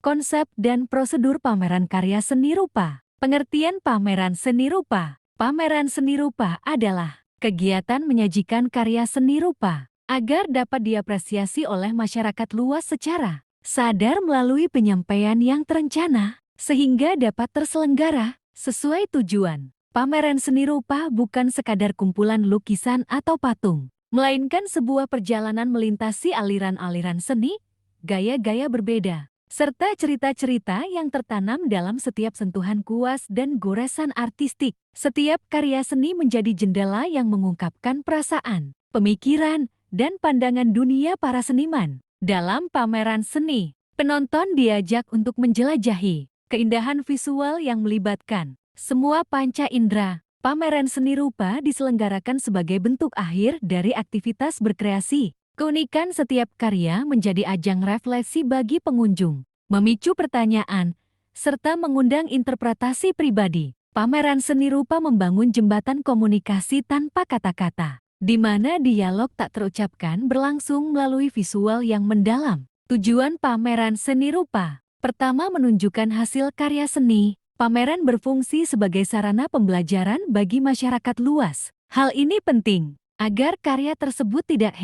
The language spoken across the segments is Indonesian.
konsep dan prosedur pameran karya seni rupa. Pengertian pameran seni rupa. Pameran seni rupa adalah kegiatan menyajikan karya seni rupa agar dapat diapresiasi oleh masyarakat luas secara sadar melalui penyampaian yang terencana, sehingga dapat terselenggara sesuai tujuan. Pameran seni rupa bukan sekadar kumpulan lukisan atau patung, melainkan sebuah perjalanan melintasi aliran-aliran seni, gaya-gaya berbeda, serta cerita-cerita yang tertanam dalam setiap sentuhan kuas dan goresan artistik. Setiap karya seni menjadi jendela yang mengungkapkan perasaan, pemikiran, dan pandangan dunia para seniman. Dalam pameran seni, penonton diajak untuk menjelajahi keindahan visual yang melibatkan semua panca indera. Pameran seni rupa diselenggarakan sebagai bentuk akhir dari aktivitas berkreasi. Keunikan setiap karya menjadi ajang refleksi bagi pengunjung, memicu pertanyaan, serta mengundang interpretasi pribadi. Pameran seni rupa membangun jembatan komunikasi tanpa kata-kata, di mana dialog tak terucapkan berlangsung melalui visual yang mendalam. Tujuan pameran seni rupa. Pertama, menunjukkan hasil karya seni. Pameran berfungsi sebagai sarana pembelajaran bagi masyarakat luas. Hal ini penting agar karya tersebut tidak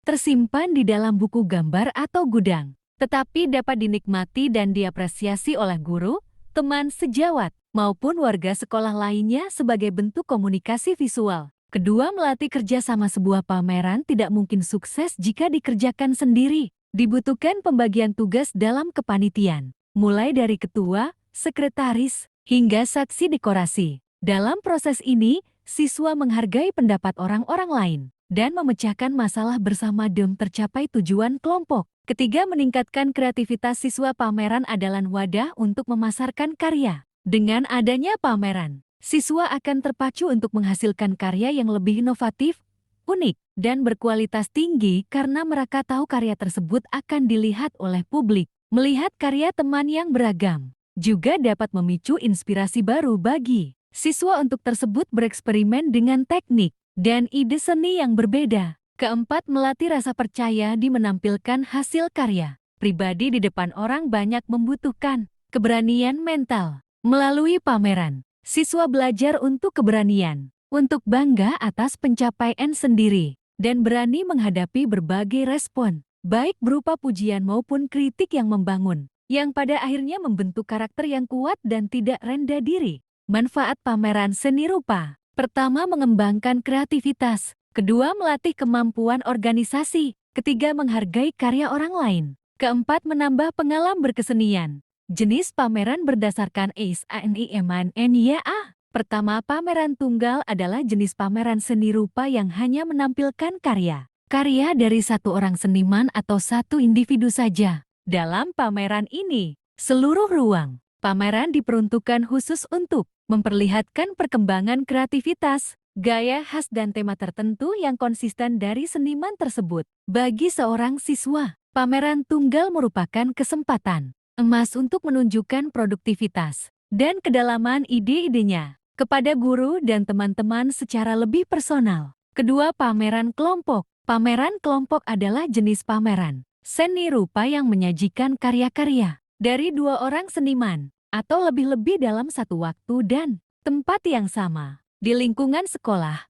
tersimpan di dalam buku gambar atau gudang, tetapi dapat dinikmati dan diapresiasi oleh guru, teman sejawat, maupun warga sekolah lainnya sebagai bentuk komunikasi visual. Kedua, melatih kerjasama. Sebuah pameran tidak mungkin sukses jika dikerjakan sendiri. Dibutuhkan pembagian tugas dalam kepanitiaan, mulai dari ketua, sekretaris, hingga saksi dekorasi. Dalam proses ini, siswa menghargai pendapat orang-orang lain dan memecahkan masalah bersama demi tercapai tujuan kelompok. Ketiga, meningkatkan kreativitas siswa. Pameran adalah wadah untuk memasarkan karya. Dengan adanya pameran, siswa akan terpacu untuk menghasilkan karya yang lebih inovatif, unik, dan berkualitas tinggi karena mereka tahu karya tersebut akan dilihat oleh publik. Melihat karya teman yang beragam juga dapat memicu inspirasi baru bagi siswa untuk tersebut bereksperimen dengan teknik dan ide seni yang berbeda. Keempat, melatih rasa percaya di menampilkan hasil karya pribadi di depan orang banyak membutuhkan keberanian mental. Melalui pameran, siswa belajar untuk keberanian, untuk bangga atas pencapaian sendiri, dan berani menghadapi berbagai respon, baik berupa pujian maupun kritik yang membangun, yang pada akhirnya membentuk karakter yang kuat dan tidak rendah diri. Manfaat pameran seni rupa. Pertama, mengembangkan kreativitas. Kedua, melatih kemampuan organisasi. Ketiga, menghargai karya orang lain. Keempat, menambah pengalaman berkesenian. Jenis pameran berdasarkan ASNIMANNYA. Pertama, pameran tunggal adalah jenis pameran seni rupa yang hanya menampilkan karya dari satu orang seniman atau satu individu saja. Dalam pameran ini, seluruh ruang pameran diperuntukkan khusus untuk memperlihatkan perkembangan kreativitas, gaya khas dan tema tertentu yang konsisten dari seniman tersebut. Bagi seorang siswa, pameran tunggal merupakan kesempatan emas untuk menunjukkan produktivitas dan kedalaman ide-idenya kepada guru dan teman-teman secara lebih personal. Kedua, pameran kelompok. Pameran kelompok adalah jenis pameran seni rupa yang menyajikan karya-karya dari dua orang seniman atau lebih-lebih dalam satu waktu dan tempat yang sama. Di lingkungan sekolah,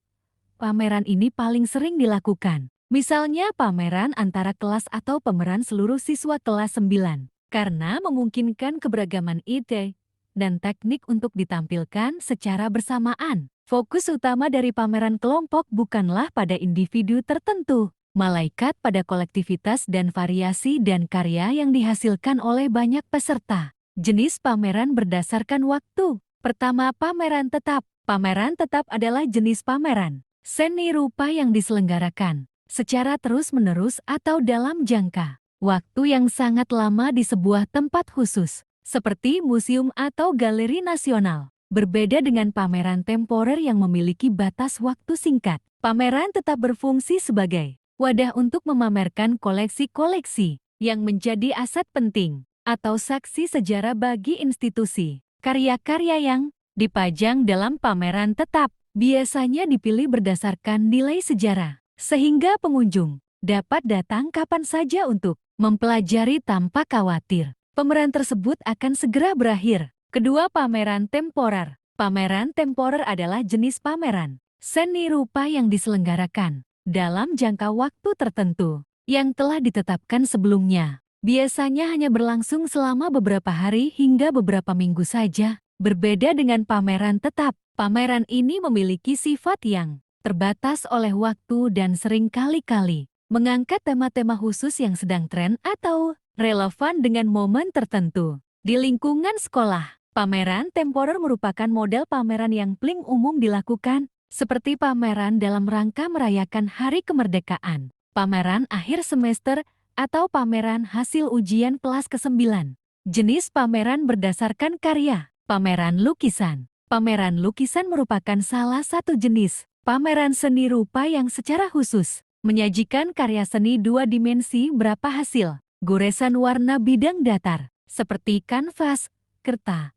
pameran ini paling sering dilakukan. Misalnya pameran antara kelas atau pameran seluruh siswa kelas 9, karena memungkinkan keberagaman ide dan teknik untuk ditampilkan secara bersamaan. Fokus utama dari pameran kelompok bukanlah pada individu tertentu, malaikat pada kolektivitas dan variasi dan karya yang dihasilkan oleh banyak peserta. Jenis pameran berdasarkan waktu. Pertama, pameran tetap. Pameran tetap adalah jenis pameran seni rupa yang diselenggarakan secara terus-menerus atau dalam jangka waktu yang sangat lama di sebuah tempat khusus, seperti museum atau galeri nasional. Berbeda dengan pameran temporer yang memiliki batas waktu singkat, pameran tetap berfungsi sebagai wadah untuk memamerkan koleksi-koleksi yang menjadi aset penting atau saksi sejarah bagi institusi. Karya-karya yang dipajang dalam pameran tetap biasanya dipilih berdasarkan nilai sejarah, sehingga pengunjung dapat datang kapan saja untuk mempelajari tanpa khawatir Pameran tersebut akan segera berakhir. Kedua, pameran temporer. Pameran temporer adalah jenis pameran seni rupa yang diselenggarakan dalam jangka waktu tertentu yang telah ditetapkan sebelumnya. Biasanya hanya berlangsung selama beberapa hari hingga beberapa minggu saja. Berbeda dengan pameran tetap, pameran ini memiliki sifat yang terbatas oleh waktu dan sering kali-kali mengangkat tema-tema khusus yang sedang tren atau relevan dengan momen tertentu. Di lingkungan sekolah, pameran temporer merupakan model pameran yang paling umum dilakukan, seperti pameran dalam rangka merayakan Hari Kemerdekaan, pameran akhir semester, atau pameran hasil ujian kelas ke-9. Jenis pameran berdasarkan karya. Pameran lukisan. Pameran lukisan merupakan salah satu jenis pameran seni rupa yang secara khusus menyajikan karya seni dua dimensi berupa hasil goresan warna bidang datar, seperti kanvas, kertas,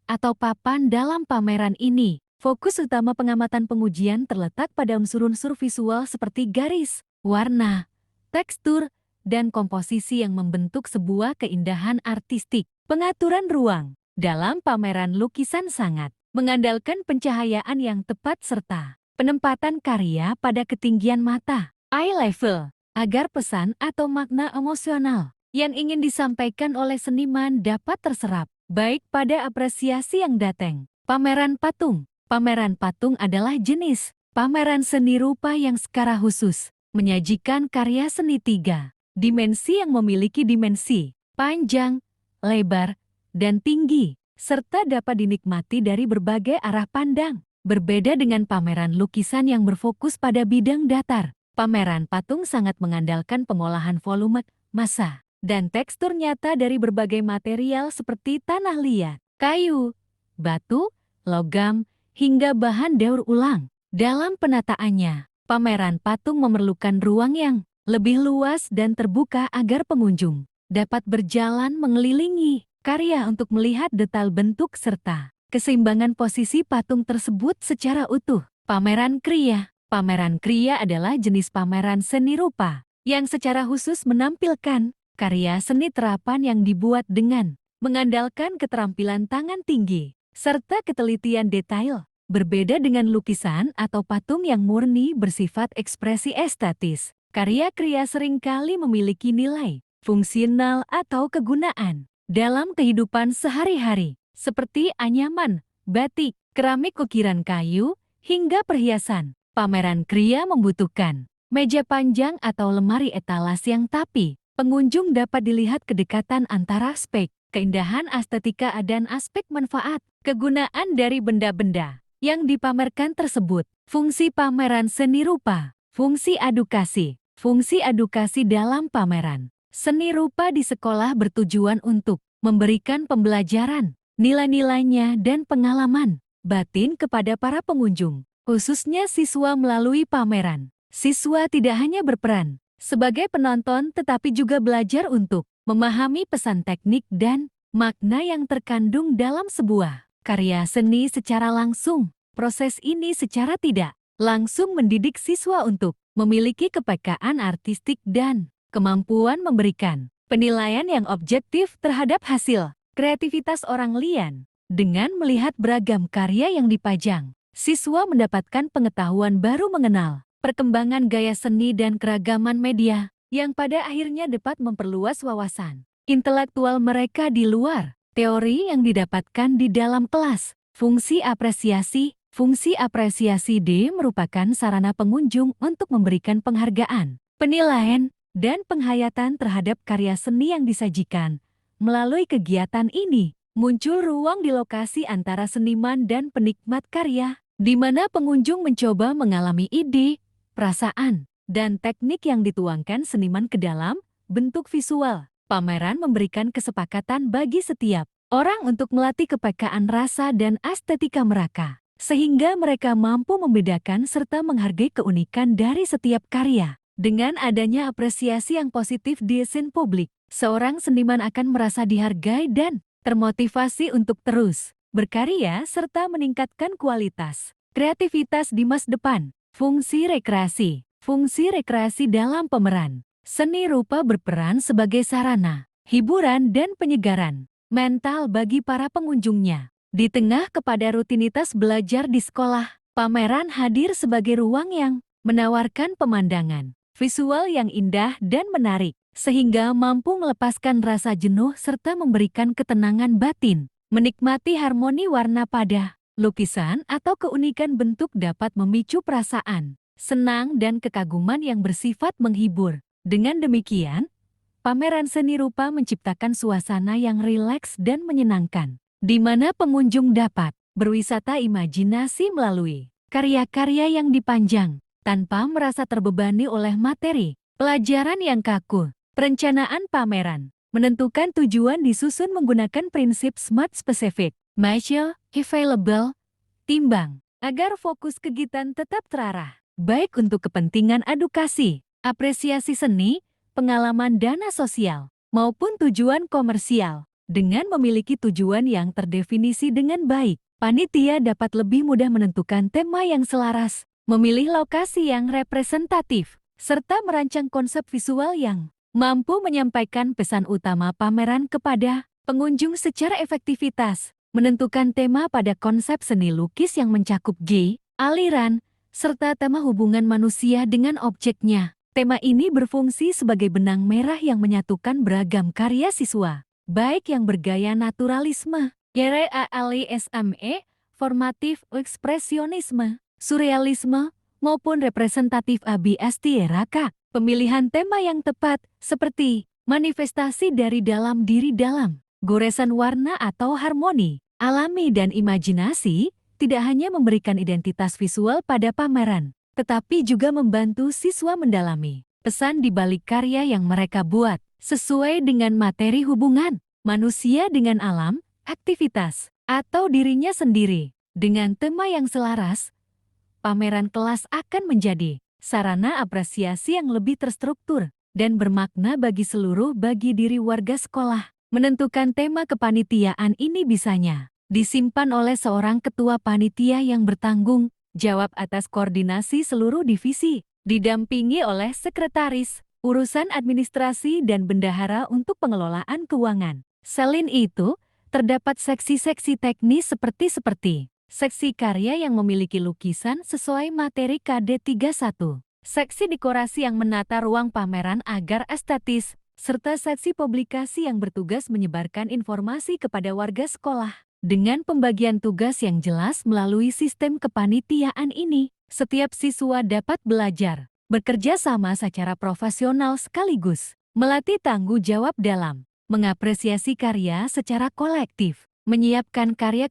atau papan. Dalam pameran ini, fokus utama pengamatan pengujian terletak pada unsur-unsur visual seperti garis, warna, tekstur, dan komposisi yang membentuk sebuah keindahan artistik. Pengaturan ruang dalam pameran lukisan sangat mengandalkan pencahayaan yang tepat serta penempatan karya pada ketinggian mata, eye level, agar pesan atau makna emosional yang ingin disampaikan oleh seniman dapat terserap, baik pada apresiasi yang datang. Pameran patung. Pameran patung adalah jenis pameran seni rupa yang secara khusus menyajikan karya seni tiga dimensi yang memiliki dimensi panjang, lebar, dan tinggi, serta dapat dinikmati dari berbagai arah pandang. Berbeda dengan pameran lukisan yang berfokus pada bidang datar, pameran patung sangat mengandalkan pengolahan volume, massa, dan tekstur nyata dari berbagai material seperti tanah liat, kayu, batu, logam, hingga bahan daur ulang. Dalam penataannya, pameran patung memerlukan ruang yang lebih luas dan terbuka agar pengunjung dapat berjalan mengelilingi karya untuk melihat detail bentuk serta keseimbangan posisi patung tersebut secara utuh. Pameran kriya. Pameran kriya adalah jenis pameran seni rupa yang secara khusus menampilkan karya seni terapan yang dibuat dengan mengandalkan keterampilan tangan tinggi serta ketelitian detail. Berbeda dengan lukisan atau patung yang murni bersifat ekspresi estetis, karya kriya seringkali memiliki nilai fungsional atau kegunaan dalam kehidupan sehari-hari, seperti anyaman, batik, keramik ukiran kayu, hingga perhiasan. Pameran kriya membutuhkan meja panjang atau lemari etalase yang tapi pengunjung dapat dilihat kedekatan antara aspek keindahan estetika dan aspek manfaat kegunaan dari benda-benda yang dipamerkan tersebut. Fungsi pameran seni rupa. Fungsi edukasi. Fungsi edukasi dalam pameran seni rupa di sekolah bertujuan untuk memberikan pembelajaran, nilai-nilainya dan pengalaman batin kepada para pengunjung, khususnya siswa. Melalui pameran, siswa tidak hanya berperan sebagai penonton tetapi juga belajar untuk memahami pesan teknik dan makna yang terkandung dalam sebuah karya seni secara langsung. Proses ini secara tidak langsung mendidik siswa untuk memiliki kepekaan artistik dan kemampuan memberikan penilaian yang objektif terhadap hasil kreativitas orang lain. Dengan melihat beragam karya yang dipajang, siswa mendapatkan pengetahuan baru mengenal perkembangan gaya seni dan keragaman media yang pada akhirnya dapat memperluas wawasan intelektual mereka di luar teori yang didapatkan di dalam kelas. Fungsi apresiasi. Fungsi apresiasi D merupakan sarana pengunjung untuk memberikan penghargaan, penilaian, dan penghayatan terhadap karya seni yang disajikan. Melalui kegiatan ini, muncul ruang di lokasi antara seniman dan penikmat karya, di mana pengunjung mencoba mengalami ide, perasaan, dan teknik yang dituangkan seniman ke dalam bentuk visual. Pameran memberikan kesepakatan bagi setiap orang untuk melatih kepekaan rasa dan estetika mereka, sehingga mereka mampu membedakan serta menghargai keunikan dari setiap karya. Dengan adanya apresiasi yang positif di scene publik, seorang seniman akan merasa dihargai dan termotivasi untuk terus berkarya serta meningkatkan kualitas kreativitas di masa depan. Fungsi rekreasi. Fungsi rekreasi dalam pameran seni rupa berperan sebagai sarana hiburan dan penyegaran mental bagi para pengunjungnya. Di tengah kepada rutinitas belajar di sekolah, pameran hadir sebagai ruang yang menawarkan pemandangan visual yang indah dan menarik, sehingga mampu melepaskan rasa jenuh serta memberikan ketenangan batin. Menikmati harmoni warna pada lukisan atau keunikan bentuk dapat memicu perasaan senang dan kekaguman yang bersifat menghibur. Dengan demikian, pameran seni rupa menciptakan suasana yang rileks dan menyenangkan, di mana pengunjung dapat berwisata imajinasi melalui karya-karya yang dipajang tanpa merasa terbebani oleh materi pelajaran yang kaku. Perencanaan pameran menentukan tujuan disusun menggunakan prinsip SMART Specific, Measure, Available, Timbang, agar fokus kegiatan tetap terarah, baik untuk kepentingan edukasi, apresiasi seni, pengalaman dana sosial, maupun tujuan komersial. Dengan memiliki tujuan yang terdefinisi dengan baik, panitia dapat lebih mudah menentukan tema yang selaras, memilih lokasi yang representatif, serta merancang konsep visual yang mampu menyampaikan pesan utama pameran kepada pengunjung secara efektivitas. Menentukan tema pada konsep seni lukis yang mencakup aliran, serta tema hubungan manusia dengan objeknya. Tema ini berfungsi sebagai benang merah yang menyatukan beragam karya siswa, baik yang bergaya naturalisme, realisme, formatif ekspresionisme, surrealisme, maupun representatif abstrak. Pemilihan tema yang tepat, seperti manifestasi dari dalam diri dalam, goresan warna atau harmoni alami dan imajinasi, tidak hanya memberikan identitas visual pada pameran, tetapi juga membantu siswa mendalami pesan di balik karya yang mereka buat, sesuai dengan materi hubungan manusia dengan alam, aktivitas, atau dirinya sendiri. Dengan tema yang selaras, pameran kelas akan menjadi sarana apresiasi yang lebih terstruktur dan bermakna bagi diri warga sekolah. Menentukan tema kepanitiaan ini bisanya disimpan oleh seorang ketua panitia yang bertanggung jawab atas koordinasi seluruh divisi, didampingi oleh sekretaris, urusan administrasi dan bendahara untuk pengelolaan keuangan. Selain itu, terdapat seksi-seksi teknis seperti seksi karya yang memiliki lukisan sesuai materi KD 31, seksi dekorasi yang menata ruang pameran agar estetis, serta seksi publikasi yang bertugas menyebarkan informasi kepada warga sekolah. Dengan pembagian tugas yang jelas melalui sistem kepanitiaan ini, setiap siswa dapat belajar, bekerja sama secara profesional sekaligus, melatih tanggung jawab dalam mengapresiasi karya secara kolektif, menyiapkan karya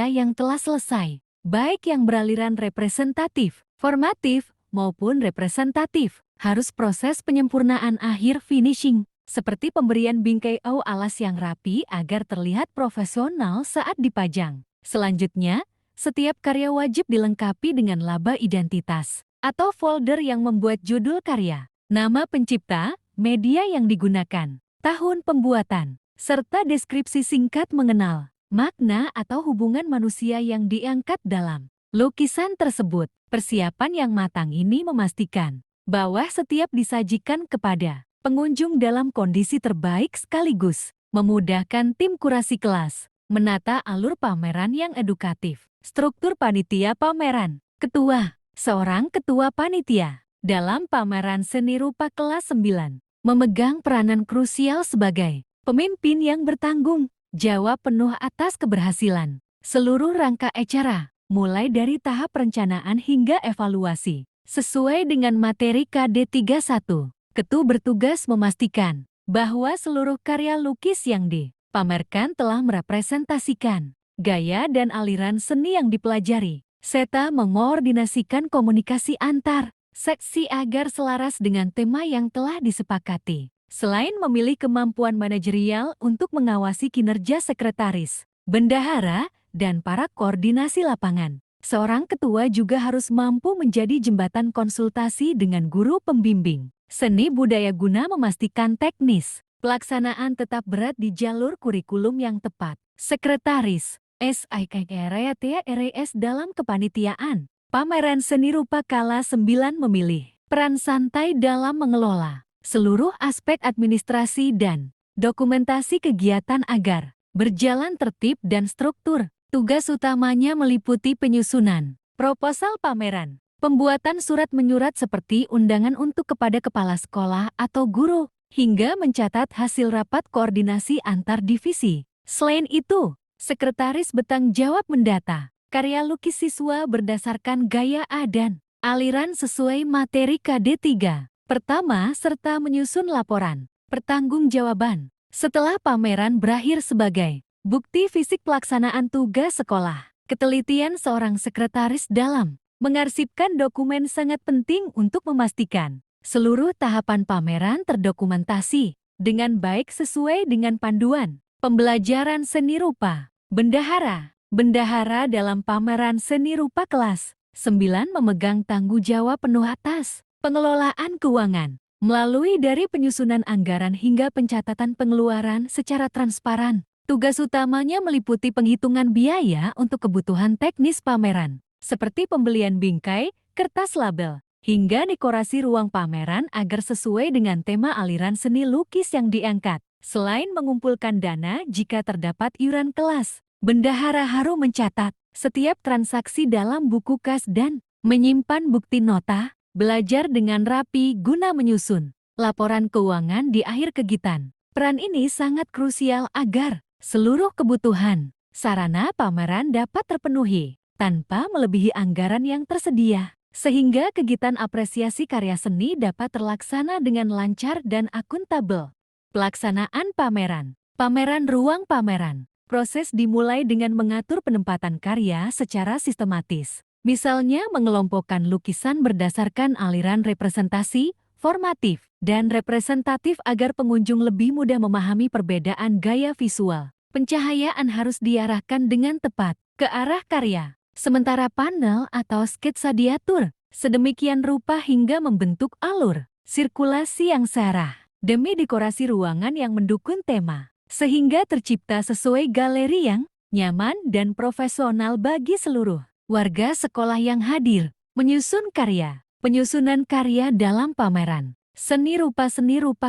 yang telah selesai, baik yang beraliran representatif, formatif, maupun representatif, harus proses penyempurnaan akhir finishing, seperti pemberian bingkai alas yang rapi agar terlihat profesional saat dipajang. Selanjutnya, setiap karya wajib dilengkapi dengan laba identitas atau folder yang membuat judul karya, nama pencipta, media yang digunakan, tahun pembuatan, serta deskripsi singkat mengenal makna atau hubungan manusia yang diangkat dalam lukisan tersebut. Persiapan yang matang ini memastikan bahwa setiap disajikan kepada pengunjung dalam kondisi terbaik sekaligus memudahkan tim kurasi kelas menata alur pameran yang edukatif. Struktur panitia pameran. Ketua, seorang ketua panitia dalam pameran seni rupa kelas 9 memegang peranan krusial sebagai pemimpin yang bertanggung jawab penuh atas keberhasilan seluruh rangka acara, mulai dari tahap perencanaan hingga evaluasi. Sesuai dengan materi KD 31. Ketua bertugas memastikan bahwa seluruh karya lukis yang dipamerkan telah merepresentasikan gaya dan aliran seni yang dipelajari, serta mengoordinasikan komunikasi antar seksi agar selaras dengan tema yang telah disepakati. Selain memiliki kemampuan manajerial untuk mengawasi kinerja sekretaris, bendahara, dan para koordinasi lapangan, seorang ketua juga harus mampu menjadi jembatan konsultasi dengan guru pembimbing seni budaya guna memastikan teknis pelaksanaan tetap berat di jalur kurikulum yang tepat. Sekretaris SIKRATRS dalam kepanitiaan pameran seni rupa kala 9 memilih peran santai dalam mengelola seluruh aspek administrasi dan Dokumentasi kegiatan agar berjalan tertib dan struktur. Tugas utamanya meliputi penyusunan proposal pameran, pembuatan surat menyurat seperti undangan untuk kepada kepala sekolah atau guru, hingga mencatat hasil rapat koordinasi antar divisi. Selain itu, sekretaris bertanggung jawab mendata karya lukis siswa berdasarkan gaya A dan aliran sesuai materi KD3. Pertama, serta menyusun laporan pertanggungjawaban setelah pameran berakhir sebagai bukti fisik pelaksanaan tugas sekolah. Ketelitian seorang sekretaris dalam mengarsipkan dokumen sangat penting untuk memastikan seluruh tahapan pameran terdokumentasi dengan baik sesuai dengan panduan pembelajaran seni rupa. Bendahara dalam pameran seni rupa kelas 9 memegang tanggung jawab penuh atas pengelolaan keuangan, melalui dari penyusunan anggaran hingga pencatatan pengeluaran secara transparan. Tugas utamanya meliputi penghitungan biaya untuk kebutuhan teknis pameran, seperti pembelian bingkai, kertas label, hingga dekorasi ruang pameran agar sesuai dengan tema aliran seni lukis yang diangkat. Selain mengumpulkan dana jika terdapat iuran kelas, bendahara harus mencatat setiap transaksi dalam buku kas dan menyimpan bukti nota. Belajar dengan rapi guna menyusun laporan keuangan di akhir kegiatan. Peran ini sangat krusial agar seluruh kebutuhan sarana pameran dapat terpenuhi tanpa melebihi anggaran yang tersedia, sehingga kegiatan apresiasi karya seni dapat terlaksana dengan lancar dan akuntabel. Pelaksanaan pameran. Pameran ruang pameran. Proses dimulai dengan mengatur penempatan karya secara sistematis. Misalnya mengelompokkan lukisan berdasarkan aliran representasi, formatif, dan representatif agar pengunjung lebih mudah memahami perbedaan gaya visual. Pencahayaan harus diarahkan dengan tepat ke arah karya, sementara panel atau sketsa diatur sedemikian rupa hingga membentuk alur sirkulasi yang searah demi dekorasi ruangan yang mendukung tema, sehingga tercipta sesuai galeri yang nyaman dan profesional bagi seluruh warga sekolah yang hadir. Menyusun karya. Penyusunan karya dalam pameran seni rupa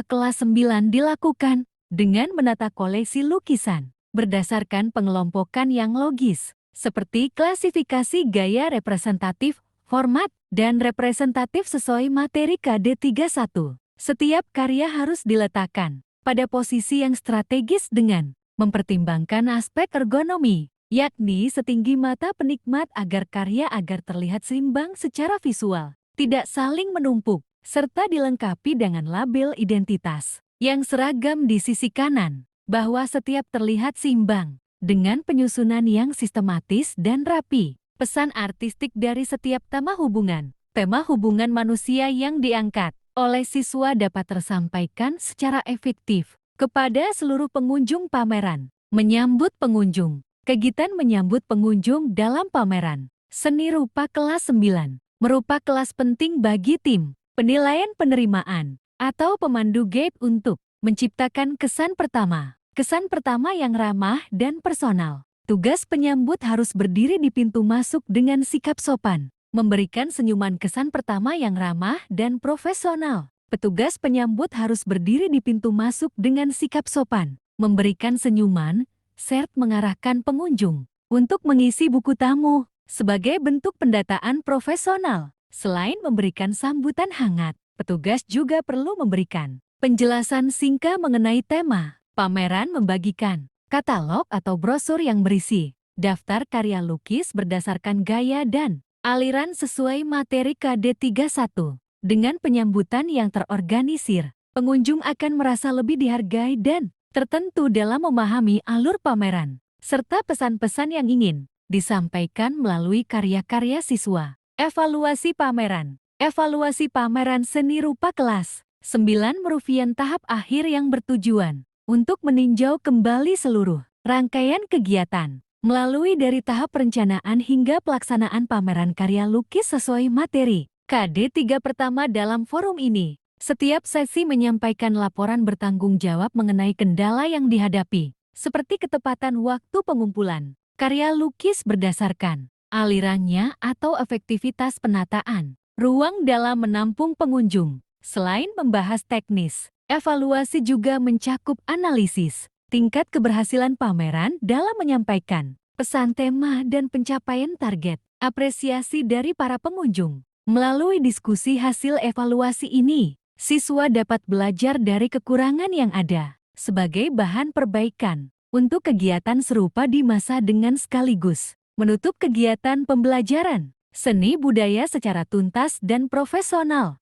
kelas 9 dilakukan dengan menata koleksi lukisan berdasarkan pengelompokan yang logis, seperti klasifikasi gaya representatif, format, dan representatif sesuai materi KD31. Setiap karya harus diletakkan pada posisi yang strategis dengan mempertimbangkan aspek ergonomi, yakni setinggi mata penikmat agar karya terlihat seimbang secara visual, tidak saling menumpuk, serta dilengkapi dengan label identitas yang seragam di sisi kanan, bahwa setiap terlihat seimbang dengan penyusunan yang sistematis dan rapi. Pesan artistik dari setiap tema hubungan manusia yang diangkat oleh siswa dapat tersampaikan secara efektif kepada seluruh pengunjung pameran. Menyambut pengunjung. Kegiatan menyambut pengunjung dalam pameran seni rupa kelas 9 merupakan kelas penting bagi tim penilaian penerimaan atau pemandu gate untuk menciptakan kesan pertama yang ramah dan personal. Tugas penyambut harus berdiri di pintu masuk dengan sikap sopan, memberikan senyuman kesan pertama yang ramah dan profesional. Petugas penyambut harus berdiri di pintu masuk dengan sikap sopan, memberikan senyuman, serta mengarahkan pengunjung untuk mengisi buku tamu sebagai bentuk pendataan profesional. Selain memberikan sambutan hangat, petugas juga perlu memberikan penjelasan singkat mengenai tema. Pameran membagikan katalog atau brosur yang berisi daftar karya lukis berdasarkan gaya dan aliran sesuai materi KD31. Dengan penyambutan yang terorganisir, pengunjung akan merasa lebih dihargai dan tertentu dalam memahami alur pameran, serta pesan-pesan yang ingin disampaikan melalui karya-karya siswa. Evaluasi pameran. Evaluasi pameran seni rupa kelas 9 merupakan tahap akhir yang bertujuan untuk meninjau kembali seluruh rangkaian kegiatan, melalui dari tahap perencanaan hingga pelaksanaan pameran karya lukis sesuai materi. KD3 pertama dalam forum ini. Setiap sesi menyampaikan laporan bertanggung jawab mengenai kendala yang dihadapi, seperti ketepatan waktu pengumpulan karya lukis berdasarkan alirannya atau efektivitas penataan ruang dalam menampung pengunjung. Selain membahas teknis, Evaluasi juga mencakup analisis tingkat keberhasilan pameran dalam menyampaikan pesan tema dan pencapaian target, apresiasi dari para pengunjung. Melalui diskusi hasil evaluasi ini, siswa dapat belajar dari kekurangan yang ada sebagai bahan perbaikan untuk kegiatan serupa di masa dengan sekaligus menutup kegiatan pembelajaran seni budaya secara tuntas dan profesional.